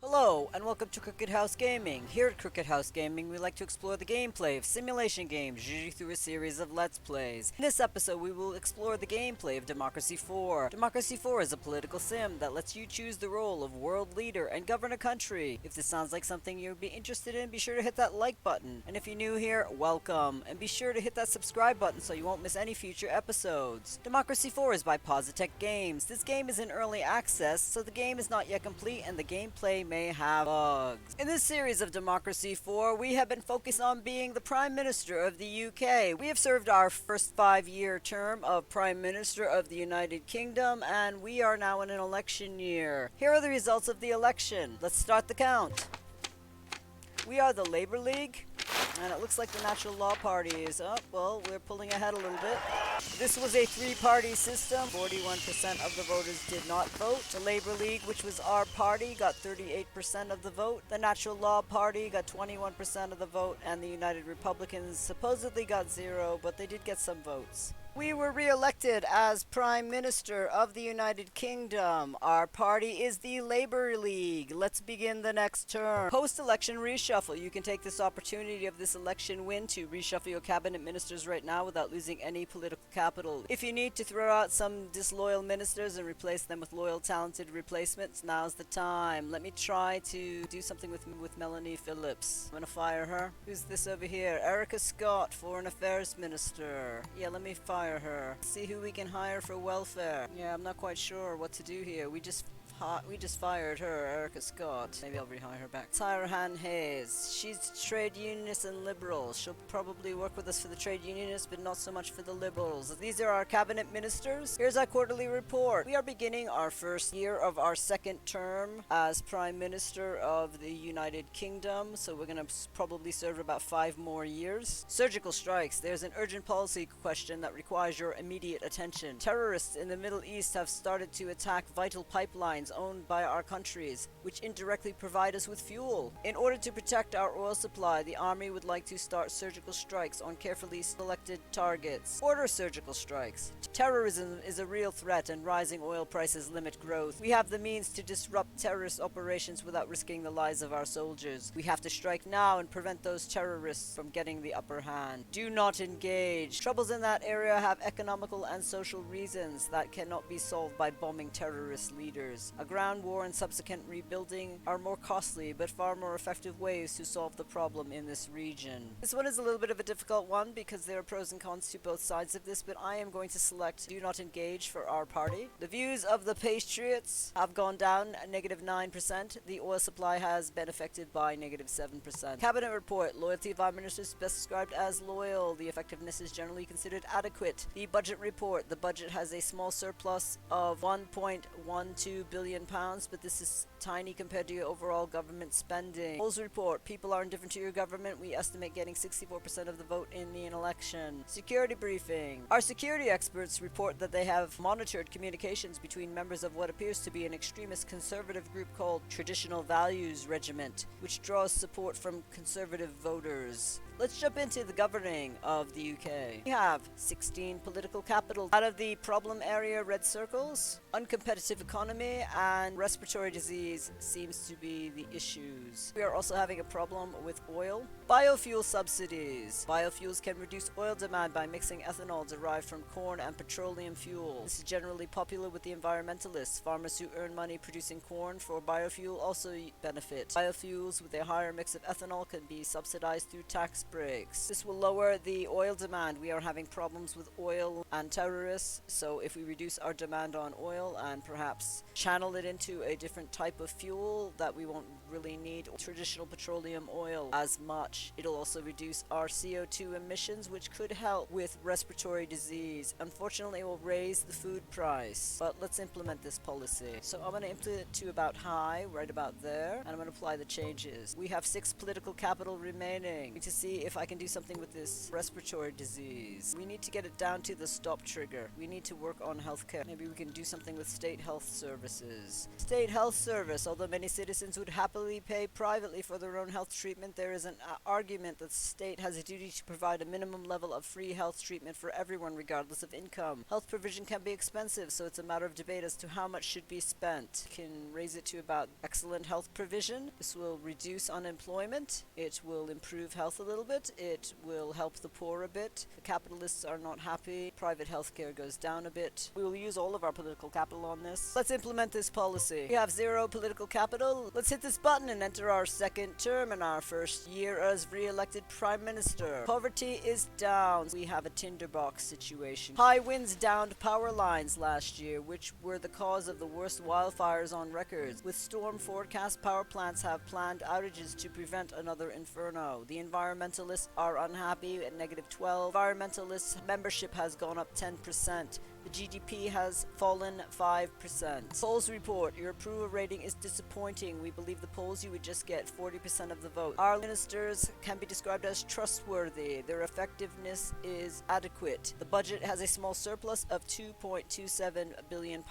Hello, and welcome to Crooked House Gaming. Here at Crooked House Gaming, we like to explore the gameplay of simulation games, usually through a series of Let's Plays. In this episode, we will explore the gameplay of Democracy 4. Democracy 4 is a political sim that lets you choose the role of world leader and govern a country. If this sounds like something you'd be interested in, be sure to hit that like button. And if you're new here, welcome. And be sure to hit that subscribe button so you won't miss any future episodes. Democracy 4 is by Positech Games. This game is in early access, so the game is not yet complete and the gameplay may have bugs. In this series of Democracy 4, we have been focused on being the Prime Minister of the UK. We have served our first 5-year term of Prime Minister of the United Kingdom, and we are now in an election year. Here are the results of the election. Let's start the count. We are the Labour League, and it looks like the Natural Law Party is up. Well, we're pulling ahead a little bit. This was a 3-party system. 41% of the voters did not vote. The Labour League, which was our party, got 38% of the vote. The Natural Law Party got 21% of the vote, and the United Republicans supposedly got 0, but they did get some votes. We were re-elected as Prime Minister of the United Kingdom. Our party is the Labour League. Let's begin the next term. Post-election reshuffle. You can take this opportunity of this election win to reshuffle your cabinet ministers right now without losing any political capital. If you need to throw out some disloyal ministers and replace them with loyal, talented replacements, now's the time. Let me try to do something with Melanie Phillips. I'm gonna fire her. Who's this over here? Erica Scott, Foreign Affairs Minister. Yeah, let me fire her. See who we can hire for welfare. Yeah, I'm not quite sure what to do here. We just fired her, Erica Scott. Maybe I'll rehire her back. Tyrahan Hayes. She's trade unionist and liberal. She'll probably work with us for the trade unionists, but not so much for the liberals. These are our cabinet ministers. Here's our quarterly report. We are beginning our first year of our second term as Prime Minister of the United Kingdom, so we're going to probably serve about 5 more years. Surgical strikes. There's an urgent policy question that requires your immediate attention. Terrorists in the Middle East have started to attack vital pipelines owned by our countries, which indirectly provide us with fuel. In order to protect our oil supply, the Army would like to start surgical strikes on carefully selected targets. Order surgical strikes. Terrorism is a real threat and rising oil prices limit growth. We have the means to disrupt terrorist operations without risking the lives of our soldiers. We have to strike now and prevent those terrorists from getting the upper hand. Do not engage. Troubles in that area have economical and social reasons that cannot be solved by bombing terrorist leaders. A ground war and subsequent rebuilding are more costly but far more effective ways to solve the problem in this region. This one is a little bit of a difficult one because there are pros and cons to both sides of this, but I am going to select do not engage for our party. The views of the Patriots have gone down -9%. The oil supply has been affected by -7%. Cabinet report. Loyalty of our ministers is best described as loyal. The effectiveness is generally considered adequate. The budget report. The budget has a small surplus of £1.12 billion, but this is tiny compared to your overall government spending. Polls report. People are indifferent to your government. We estimate getting 64% of the vote in the election. Security briefing. Our security experts report that they have monitored communications between members of what appears to be an extremist conservative group called Traditional Values Regiment, which draws support from conservative voters. Let's jump into the governing of the UK. We have 16 political capital. Out of the problem area red circles, uncompetitive economy and respiratory disease seems to be the issues. We are also having a problem with oil. Biofuel subsidies. Biofuels can reduce oil demand by mixing ethanol derived from corn and petroleum fuel. This is generally popular with the environmentalists. Farmers who earn money producing corn for biofuel also benefit. Biofuels with a higher mix of ethanol can be subsidized through tax breaks. This will lower the oil demand. We are having problems with oil and terrorists, so if we reduce our demand on oil and perhaps channel it into a different type of fuel that we won't really need traditional petroleum oil as much. It'll also reduce our CO2 emissions, which could help with respiratory disease. Unfortunately, it will raise the food price, but let's implement this policy. So I'm going to implement it to about high, right about there, and I'm going to apply the changes. We have 6 political capital remaining. To see see if I can do something with this respiratory disease. We need to get it down to the stop trigger. We need to work on healthcare. Maybe we can do something with state health services. State health service. Although many citizens would happily pay privately for their own health treatment, there is an argument that the state has a duty to provide a minimum level of free health treatment for everyone regardless of income. Health provision can be expensive, so it's a matter of debate as to how much should be spent. Can raise it to about excellent health provision. This will reduce unemployment. It will improve health a little bit. It will help the poor a bit. The capitalists are not happy. Private healthcare goes down a bit. We will use all of our political capital on this. Let's implement this policy. We have zero political capital. Let's hit this button and enter our second term in our first year as re-elected Prime Minister. Poverty is down. We have a tinderbox situation. High winds downed power lines last year, which were the cause of the worst wildfires on record. With storm forecast, power plants have planned outages to prevent another inferno. The environmentalists are unhappy at -12. Environmentalists membership has gone up 10%. The GDP has fallen 5%. Polls report, your approval rating is disappointing. We believe the polls you would just get 40% of the vote. Our ministers can be described as trustworthy. Their effectiveness is adequate. The budget has a small surplus of £2.27 billion,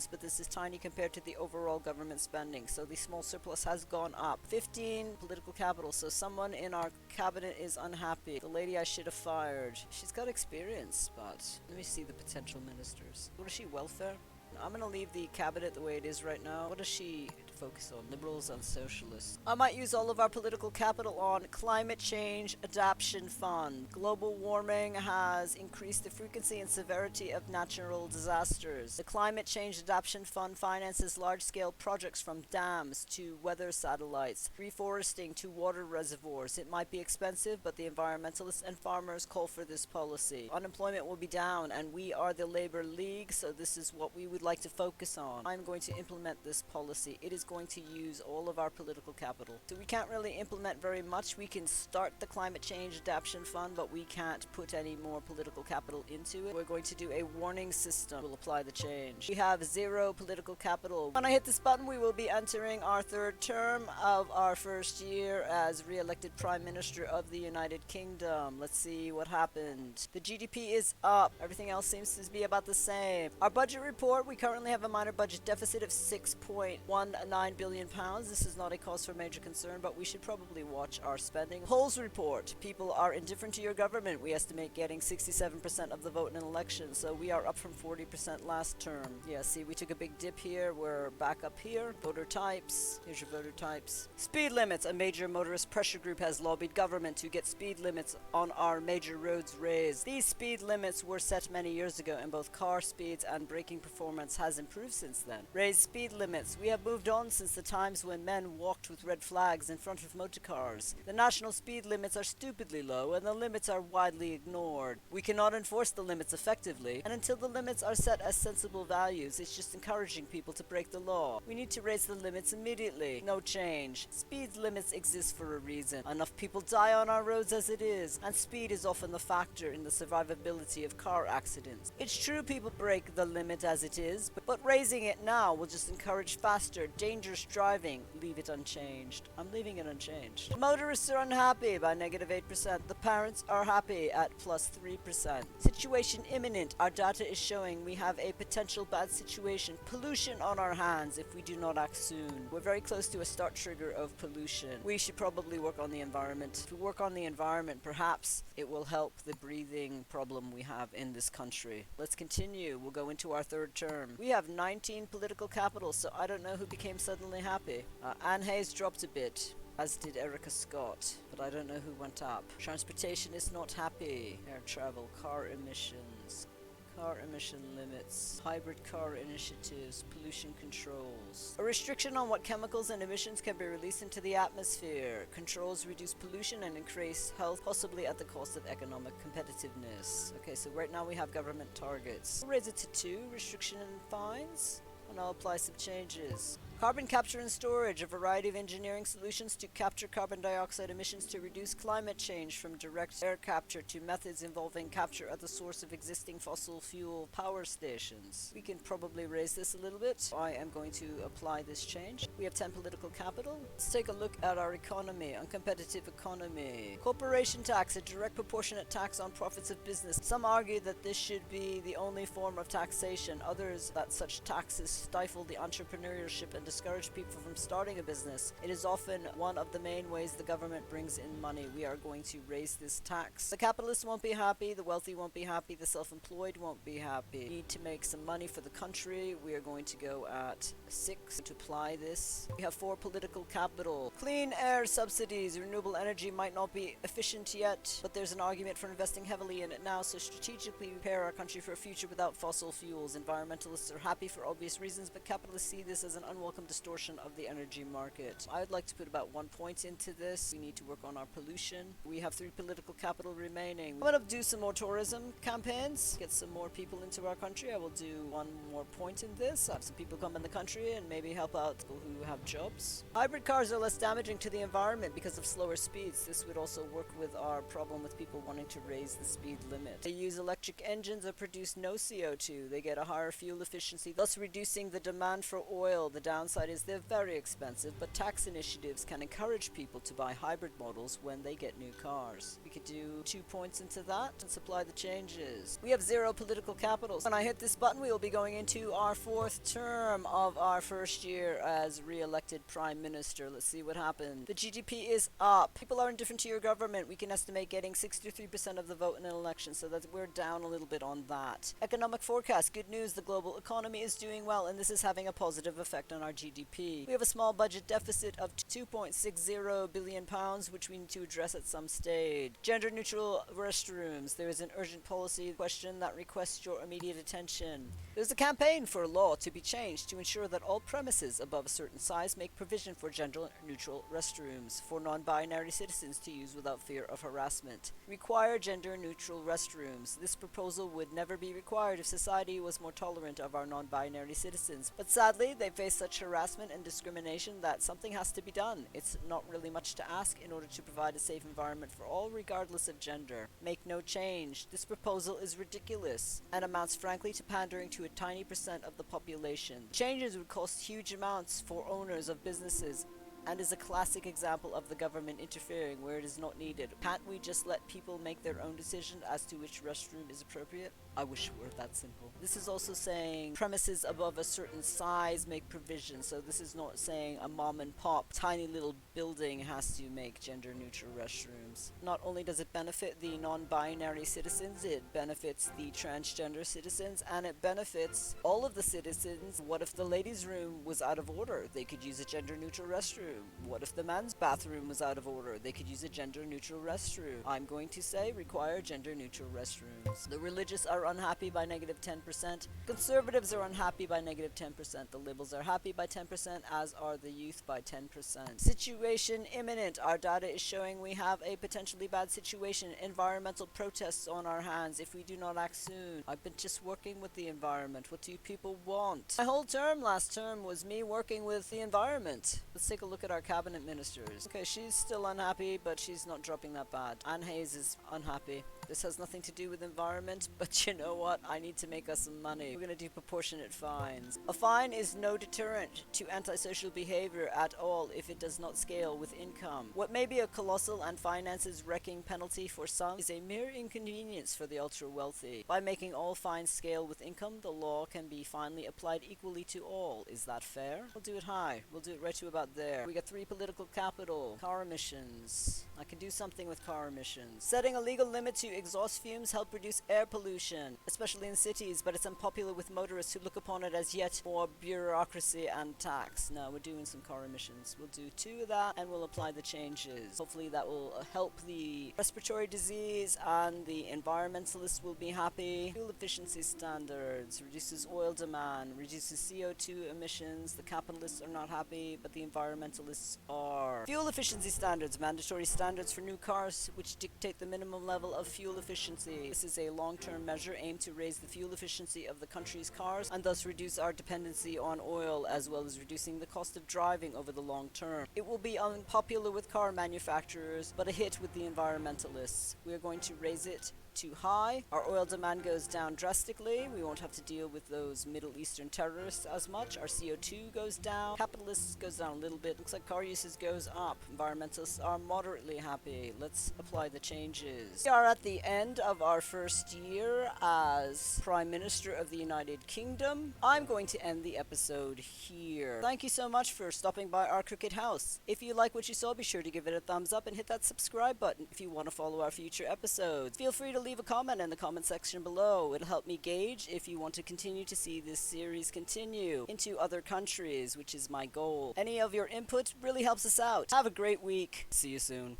but this is tiny compared to the overall government spending. So the small surplus has gone up. 15 political capital. So someone in our cabinet is unhappy. The lady I should have fired. She's got experience, but let me see the potential ministers. What is she, welfare? I'm gonna leave the cabinet the way it is right now. What does she focus on? Liberals and socialists. I might use all of our political capital on Climate Change Adaptation Fund. Global warming has increased the frequency and severity of natural disasters. The Climate Change Adaptation Fund finances large-scale projects from dams to weather satellites, reforesting to water reservoirs. It might be expensive, but the environmentalists and farmers call for this policy. Unemployment will be down, and we are the Labor League, so this is what we would like to focus on. I'm going to implement this policy. It is going to use all of our political capital. So we can't really implement very much. We can start the Climate Change Adaptation Fund, but we can't put any more political capital into it. We're going to do a warning system. We'll apply the change. We have zero political capital. When I hit this button, we will be entering our third term of our first year as re-elected Prime Minister of the United Kingdom. Let's see what happened. The GDP is up. Everything else seems to be about the same. Our budget report, we currently have a minor budget deficit of £6.19 billion. This is not a cause for major concern, but we should probably watch our spending. Polls report, people are indifferent to your government. We estimate getting 67% of the vote in an election, so we are up from 40% last term. Yeah, see, we took a big dip here. We're back up here. Voter types. Here's your voter types. Speed limits. A major motorist pressure group has lobbied government to get speed limits on our major roads raised. These speed limits were set many years ago, and both car speeds and braking performance has improved since then. Raised speed limits. We have moved on since the times when men walked with red flags in front of motor cars. The national speed limits are stupidly low, and the limits are widely ignored. We cannot enforce the limits effectively, and until the limits are set as sensible values, it's just encouraging people to break the law. We need to raise the limits immediately. No change. Speed limits exist for a reason. Enough people die on our roads as it is, and speed is often the factor in the survivability of car accidents. It's true people break the limit as it is, but raising it now will just encourage faster, dangerous driving. Leave it unchanged. I'm leaving it unchanged. Motorists are unhappy by -8%. The parents are happy at +3%. Situation imminent. Our data is showing we have a potential bad situation. Pollution on our hands if we do not act soon. We're very close to a start trigger of pollution. We should probably work on the environment. If we work on the environment, perhaps it will help the breathing problem we have in this country. Let's continue. We'll go into our third term. We have 19 political capital, so I don't know who became suddenly happy. Anne Hayes dropped a bit, as did Erica Scott, but I don't know who went up. Transportation is not happy. Air travel, car emissions, car emission limits, hybrid car initiatives, pollution controls. A restriction on what chemicals and emissions can be released into the atmosphere. Controls reduce pollution and increase health, possibly at the cost of economic competitiveness. Okay, so right now we have government targets. We'll raise it to 2, restriction and fines, and I'll apply some changes. Carbon capture and storage, a variety of engineering solutions to capture carbon dioxide emissions to reduce climate change, from direct air capture to methods involving capture at the source of existing fossil fuel power stations. We can probably raise this a little bit. I am going to apply this change. We have 10 political capital. Let's take a look at our economy, uncompetitive economy. Corporation tax, a direct proportionate tax on profits of business. Some argue that this should be the only form of taxation. Others that such taxes stifle the entrepreneurship and discourage people from starting a business. It is often one of the main ways the government brings in money. We are going to raise this tax. The capitalists won't be happy, the wealthy won't be happy, the self-employed won't be happy. We need to make some money for the country. We are going to go at 6 to apply this. We have 4 political capital. Clean air subsidies. Renewable energy might not be efficient yet, but there's an argument for investing heavily in it now, so strategically prepare our country for a future without fossil fuels. Environmentalists are happy for obvious reasons, but capitalists see this as an unwelcome distortion of the energy market. I would like to put about 1 point into this. We need to work on our pollution. We have 3 political capital remaining. I'm going to do some more tourism campaigns, get some more people into our country. I will do 1 more point in this. Have some people come in the country and maybe help out people who have jobs. Hybrid cars are less damaging to the environment because of slower speeds. This would also work with our problem with people wanting to raise the speed limit. They use electric engines that produce no CO2. They get a higher fuel efficiency, thus reducing the demand for oil. The downside is they're very expensive, but tax initiatives can encourage people to buy hybrid models when they get new cars. We could do 2 points into that and supply the changes. We have 0 political capital. When I hit this button, we will be going into our 4th term of our first year as re-elected Prime Minister. Let's see what happens. The GDP is up. People are indifferent to your government. We can estimate getting 63% of the vote in an election, so that we're down a little bit on that. Economic forecast. Good news. The global economy is doing well, and this is having a positive effect on our GDP. We have a small budget deficit of £2.60 billion, which we need to address at some stage. Gender-neutral restrooms. There is an urgent policy question that requests your immediate attention. There's a campaign for a law to be changed to ensure that all premises above a certain size make provision for gender-neutral restrooms for non-binary citizens to use without fear of harassment. Require gender-neutral restrooms. This proposal would never be required if society was more tolerant of our non-binary citizens. But sadly, they face such harassment and discrimination that something has to be done. It's not really much to ask in order to provide a safe environment for all regardless of gender. Make no change. This proposal is ridiculous and amounts frankly to pandering to a tiny percent of the population. Changes would cost huge amounts for owners of businesses and is a classic example of the government interfering where it is not needed. Can't we just let people make their own decision as to which restroom is appropriate? I wish it were that simple. This is also saying premises above a certain size make provision. So this is not saying a mom and pop tiny little building has to make gender neutral restrooms. Not only does it benefit the non-binary citizens, it benefits the transgender citizens, and it benefits all of the citizens. What if the ladies' room was out of order? They could use a gender neutral restroom. What if the men's bathroom was out of order? They could use a gender neutral restroom. I'm going to say require gender neutral restrooms. The religious are unhappy by negative 10%. Conservatives are unhappy by negative 10%. The liberals are happy by 10%, as are the youth by 10%. Situation imminent. Our data is showing we have a potentially bad situation. Environmental protests on our hands if we do not act soon. I've been just working with the environment. What do you people want? My whole term last term was me working with the environment. Let's take a look at our cabinet ministers. Okay, she's still unhappy, but she's not dropping that bad. Anne Hayes is unhappy. This has nothing to do with environment, but you know what? I need to make us some money. We're gonna do proportionate fines. A fine is no deterrent to antisocial behavior at all if it does not scale with income. What may be a colossal and finances wrecking penalty for some is a mere inconvenience for the ultra wealthy. By making all fines scale with income, the law can be finally applied equally to all. Is that fair? We'll do it high. We'll do it right to about there. We got 3 political capital. Car emissions. I can do something with car emissions. Setting a legal limit to exhaust fumes help reduce air pollution, especially in cities, but it's unpopular with motorists who look upon it as yet more bureaucracy and tax. No, we're doing some car emissions. We'll do 2 of that and we'll apply the changes. Hopefully that will help the respiratory disease and the environmentalists will be happy. Fuel efficiency standards, reduces oil demand, reduces CO2 emissions. The capitalists are not happy, but the environmentalists are. Fuel efficiency standards, mandatory standards for new cars which dictate the minimum level of fuel fuel efficiency. This is a long-term measure aimed to raise the fuel efficiency of the country's cars and thus reduce our dependency on oil, as well as reducing the cost of driving over the long term. It will be unpopular with car manufacturers, but a hit with the environmentalists. We are going to raise it too high. Our oil demand goes down drastically. We won't have to deal with those Middle Eastern terrorists as much. Our CO2 goes down. Capitalists goes down a little bit. Looks like car usage goes up. Environmentalists are moderately happy. Let's apply the changes. We are at the end of our first year as Prime Minister of the United Kingdom. I'm going to end the episode here. Thank you so much for stopping by our Crooked House. If you like what you saw, be sure to give it a thumbs up and hit that subscribe button if you want to follow our future episodes. Feel free to leave a comment in the comment section below. It'll help me gauge if you want to continue to see this series continue into other countries, which is my goal. Any of your input really helps us out. Have a great week. See you soon.